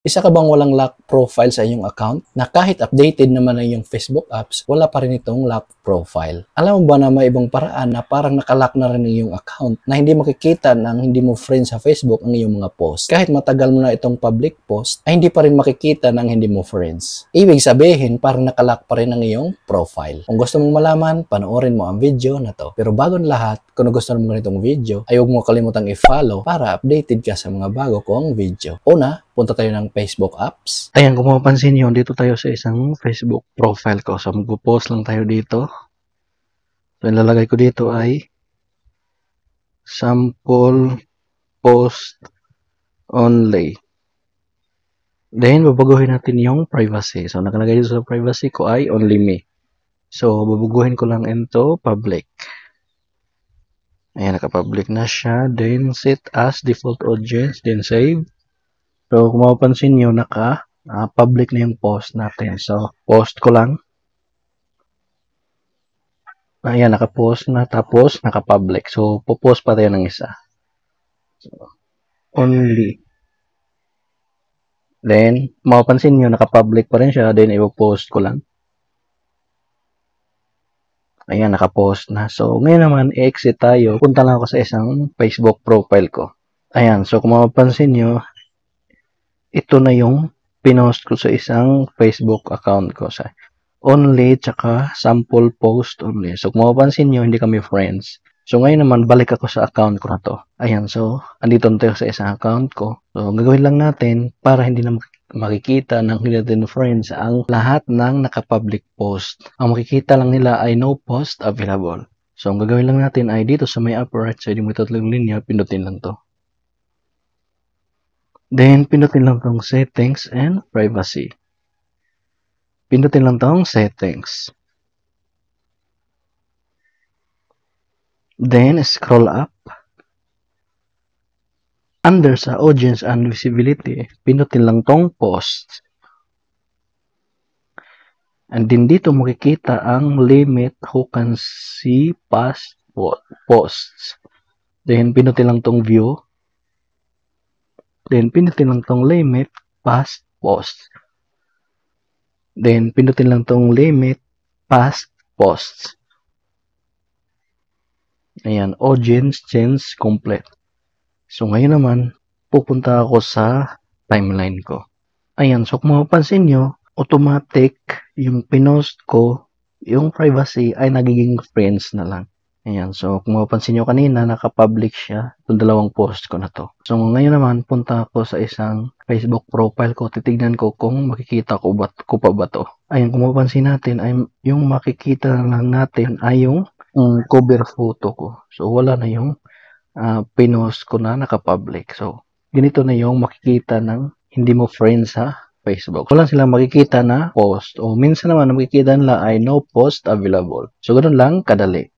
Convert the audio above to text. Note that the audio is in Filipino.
Isa ka bang walang lock profile sa iyong account na kahit updated naman na iyong Facebook apps, wala pa rin itong lock profile? Alam mo ba na may ibang paraan na parang nakalock na rin iyong account na hindi makikita ng hindi mo friend sa Facebook ang iyong mga post? Kahit matagal mo na itong public post, ay hindi pa rin makikita ng hindi mo friends. Ibig sabihin, parang nakalock pa rin ang iyong profile. Kung gusto mong malaman, panoorin mo ang video na to. Pero bago na lahat, kung gusto mo ganitong video, ay huwag mo kalimutang i-follow para updated ka sa mga bago kong video. Una, punta tayo ng Facebook apps. Ayan, kung mapapansin nyo, dito tayo sa isang Facebook profile ko. So, magpo-post lang tayo dito. So, ilalagay ko dito ay sample post only. Then, babaguhin natin yung privacy. So, nakalagay dito sa privacy ko ay only me. So, babaguhin ko lang into public. Ayan, naka-public na siya. Then, set as default audience. Then, save. So, kung mapapansin nyo, public na yung post natin. So, post ko lang. Ayan, naka-post na. Tapos, naka-public. So, popost pa tayo ng isa. So, only. Then, mapapansin nyo, naka-public pa rin siya. Then, ipopost ko lang. Ayan, naka-post na. So, ngayon naman, i-exit tayo. Punta lang ako sa isang Facebook profile ko. Ayan, so kung mapapansin nyo, ito na yung pinost ko sa isang Facebook account ko. Sa only, tsaka sample post only. So, kung mapapansin nyo, hindi kami friends. So, ngayon naman, balik ako sa account ko na to. Ayan, so, andito na tayo sa isang account ko. So, gagawin lang natin para hindi na makikita ng hindi natin friends ang lahat ng nakapublic post. Ang makikita lang nila ay no post available. So, ang gagawin lang natin ay dito sa may upper right side, yung may tatlong linya, pindutin lang to. Then, pindutin lang tong settings and privacy. Pindutin lang tong settings. Then, scroll up. Under sa audience and visibility, pindutin lang tong post. And then, dito makikita ang limit who can see past posts. Then, pindutin lang tong view. Then, pindutin lang tong limit past posts. Then, pindutin lang tong limit past posts. Ayan, audience change complete. So, ngayon naman, pupunta ako sa timeline ko. Ayan, so kung mapapansin nyo, automatic yung pinost ko, yung privacy ay nagiging friends na lang. Ayan, so kung mapapansin nyo kanina, nakapublic siya itong dalawang post ko na to. So, ngayon naman, punta ako sa isang Facebook profile ko, titignan ko kung makikita ko pa ba to. Ayan, kung mapapansin natin, ay yung makikita lang natin ay yung cover photo ko. So, wala na yung pinost ko na nakapublic. So, ganito na yung makikita ng hindi mo friends sa Facebook. Wala silang makikita na post. O minsan naman makikita nila ay no post available. So, ganun lang kadali.